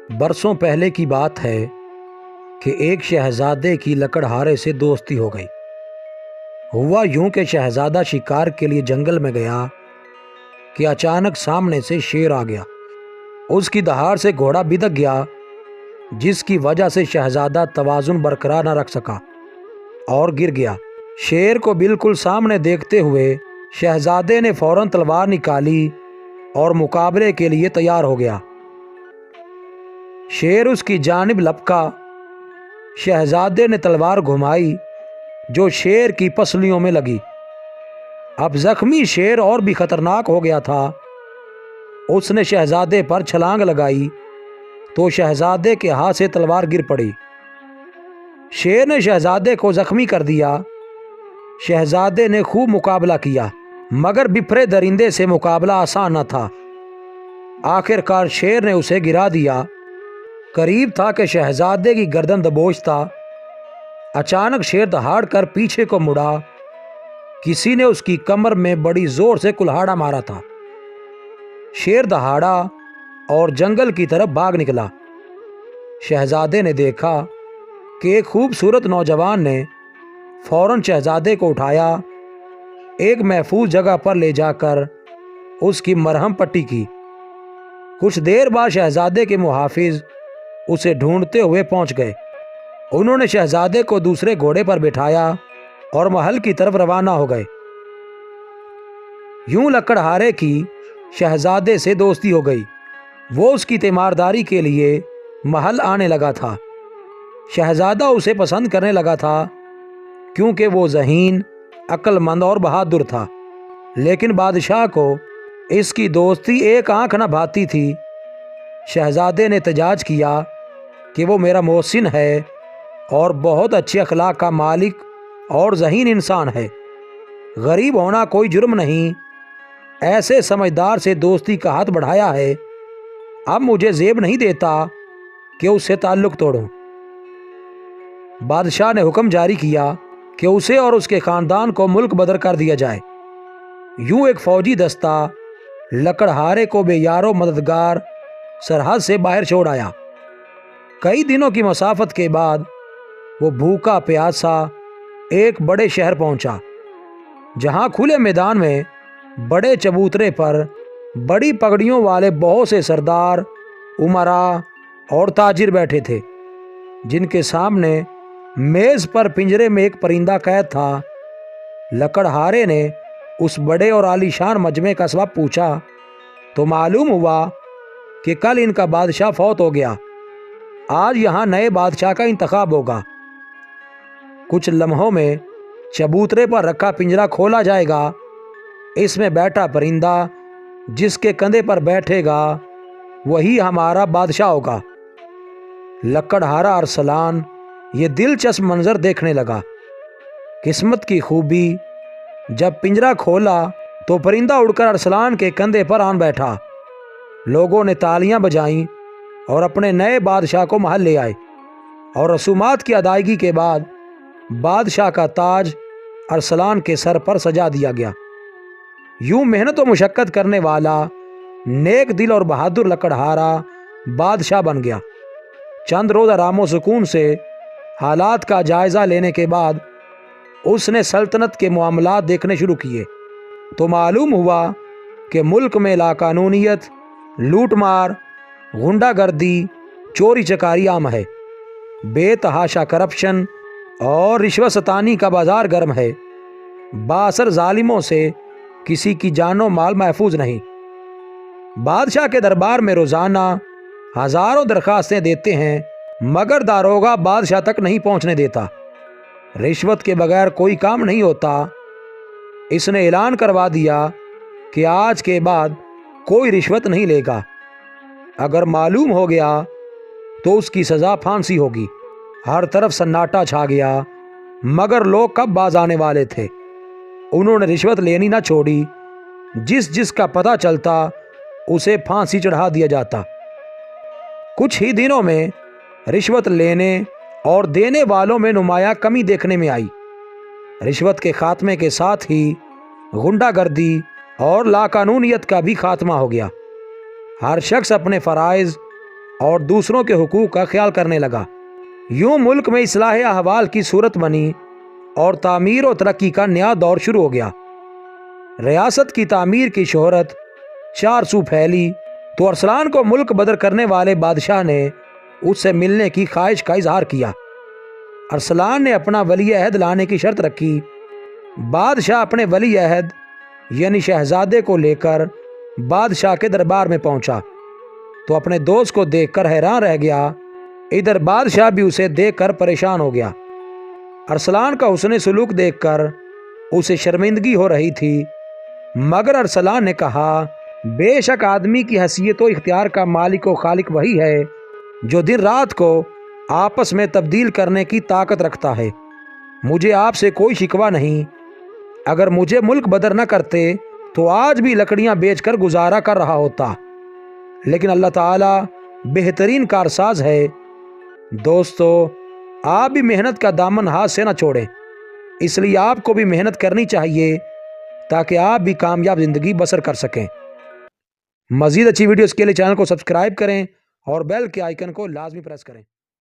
برسوں پہلے کی بات ہے کہ ایک شہزادے کی لکڑہارے سے دوستی ہو گئی۔ ہوا یوں کہ شہزادہ شکار کے لیے جنگل میں گیا کہ اچانک سامنے سے شیر آ گیا۔ اس کی دہاڑ سے گھوڑا بدک گیا، جس کی وجہ سے شہزادہ توازن برقرار نہ رکھ سکا اور گر گیا۔ شیر کو بالکل سامنے دیکھتے ہوئے شہزادے نے فوراً تلوار نکالی اور مقابلے کے لیے تیار ہو گیا۔ شیر اس کی جانب لپکا۔ شہزادے نے تلوار گھمائی جو شیر کی پسلیوں میں لگی۔ اب زخمی شیر اور بھی خطرناک ہو گیا تھا۔ اس نے شہزادے پر چھلانگ لگائی تو شہزادے کے ہاتھ سے تلوار گر پڑی۔ شیر نے شہزادے کو زخمی کر دیا۔ شہزادے نے خوب مقابلہ کیا، مگر بپھرے درندے سے مقابلہ آسان نہ تھا۔ آخر کار شیر نے اسے گرا دیا۔ قریب تھا کہ شہزادے کی گردن دبوچ تھا۔ اچانک شیر دہاڑ کر پیچھے کو مڑا۔ کسی نے اس کی کمر میں بڑی زور سے کلہاڑا مارا تھا۔ شیر دہاڑا اور جنگل کی طرف بھاگ نکلا۔ شہزادے نے دیکھا کہ ایک خوبصورت نوجوان نے فوراً شہزادے کو اٹھایا، ایک محفوظ جگہ پر لے جا کر اس کی مرہم پٹی کی۔ کچھ دیر بعد شہزادے کے محافظ اسے ڈھونڈتے ہوئے پہنچ گئے۔ انہوں نے شہزادے کو دوسرے گھوڑے پر بٹھایا اور محل کی طرف روانہ ہو گئے۔ یوں لکڑہارے کی شہزادے سے دوستی ہو گئی۔ وہ اس کی تیمارداری کے لیے محل آنے لگا تھا۔ شہزادہ اسے پسند کرنے لگا تھا کیونکہ وہ ذہین، عقل مند اور بہادر تھا، لیکن بادشاہ کو اس کی دوستی ایک آنکھ نہ بھاتی تھی۔ شہزادے نے احتجاج کیا کہ وہ میرا محسن ہے اور بہت اچھے اخلاق کا مالک اور ذہین انسان ہے۔ غریب ہونا کوئی جرم نہیں۔ ایسے سمجھدار سے دوستی کا ہاتھ بڑھایا ہے۔ اب مجھے زیب نہیں دیتا کہ اس سے تعلق توڑوں۔ بادشاہ نے حکم جاری کیا کہ اسے اور اس کے خاندان کو ملک بدر کر دیا جائے۔ یوں ایک فوجی دستہ لکڑہارے کو بے یار و مددگار سرحد سے باہر چھوڑ آیا۔ کئی دنوں کی مسافت کے بعد وہ بھوکا پیاسا ایک بڑے شہر پہنچا، جہاں کھلے میدان میں بڑے چبوترے پر بڑی پگڑیوں والے بہت سے سردار، امراء اور تاجر بیٹھے تھے، جن کے سامنے میز پر پنجرے میں ایک پرندہ قید تھا۔ لکڑہارے نے اس بڑے اور عالیشان مجمع کا سبب پوچھا تو معلوم ہوا کہ کل ان کا بادشاہ فوت ہو گیا۔ آج یہاں نئے بادشاہ کا انتخاب ہوگا۔ کچھ لمحوں میں چبوترے پر رکھا پنجرا کھولا جائے گا۔ اس میں بیٹھا پرندہ جس کے کندھے پر بیٹھے گا وہی ہمارا بادشاہ ہوگا۔ لکڑہارا ارسلان یہ دلچسپ منظر دیکھنے لگا۔ قسمت کی خوبی، جب پنجرا کھولا تو پرندہ اڑ کر ارسلان کے کندھے پر آن بیٹھا۔ لوگوں نے تالیاں بجائیں اور اپنے نئے بادشاہ کو محل لے آئے، اور رسومات کی ادائیگی کے بعد بادشاہ کا تاج ارسلان کے سر پر سجا دیا گیا۔ یوں محنت و مشقت کرنے والا، نیک دل اور بہادر لکڑہارا بادشاہ بن گیا۔ چند روز آرام و سکون سے حالات کا جائزہ لینے کے بعد اس نے سلطنت کے معاملات دیکھنے شروع کیے تو معلوم ہوا کہ ملک میں لاقانونیت، لوٹ مار، غنڈہ گردی، چوری چکاری عام ہے۔ بے تحاشا کرپشن اور رشوت ستانی کا بازار گرم ہے۔ بااثر ظالموں سے کسی کی جان و مال محفوظ نہیں۔ بادشاہ کے دربار میں روزانہ ہزاروں درخواستیں دیتے ہیں، مگر داروغہ بادشاہ تک نہیں پہنچنے دیتا۔ رشوت کے بغیر کوئی کام نہیں ہوتا۔ اس نے اعلان کروا دیا کہ آج کے بعد کوئی رشوت نہیں لے گا۔ اگر معلوم ہو گیا تو اس کی سزا پھانسی ہوگی۔ ہر طرف سناٹا چھا گیا، مگر لوگ کب باز آنے والے تھے۔ انہوں نے رشوت لینی نہ چھوڑی۔ جس کا پتہ چلتا اسے پھانسی چڑھا دیا جاتا۔ کچھ ہی دنوں میں رشوت لینے اور دینے والوں میں نمایاں کمی دیکھنے میں آئی۔ رشوت کے خاتمے کے ساتھ ہی غنڈہ گردی اور لاقانونیت کا بھی خاتمہ ہو گیا۔ ہر شخص اپنے فرائض اور دوسروں کے حقوق کا خیال کرنے لگا۔ یوں ملک میں اصلاح احوال کی صورت بنی اور تعمیر و ترقی کا نیا دور شروع ہو گیا۔ ریاست کی تعمیر کی شہرت چار سو پھیلی تو ارسلان کو ملک بدر کرنے والے بادشاہ نے اس سے ملنے کی خواہش کا اظہار کیا۔ ارسلان نے اپنا ولی عہد لانے کی شرط رکھی۔ بادشاہ اپنے ولی عہد یعنی شہزادے کو لے کر بادشاہ کے دربار میں پہنچا تو اپنے دوست کو دیکھ کر حیران رہ گیا۔ ادھر بادشاہ بھی اسے دیکھ کر پریشان ہو گیا۔ ارسلان کا حسن سلوک دیکھ کر اسے شرمندگی ہو رہی تھی، مگر ارسلان نے کہا، بے شک آدمی کی حیثیت و اختیار کا مالک و خالق وہی ہے جو دن رات کو آپس میں تبدیل کرنے کی طاقت رکھتا ہے۔ مجھے آپ سے کوئی شکوہ نہیں۔ اگر مجھے ملک بدر نہ کرتے تو آج بھی لکڑیاں بیچ کر گزارا کر رہا ہوتا، لیکن اللہ تعالیٰ بہترین کارساز ہے۔ دوستو، آپ بھی محنت کا دامن ہاتھ سے نہ چھوڑیں، اس لیے آپ کو بھی محنت کرنی چاہیے تاکہ آپ بھی کامیاب زندگی بسر کر سکیں۔ مزید اچھی ویڈیوز کے لیے چینل کو سبسکرائب کریں اور بیل کے آئیکن کو لازمی پریس کریں۔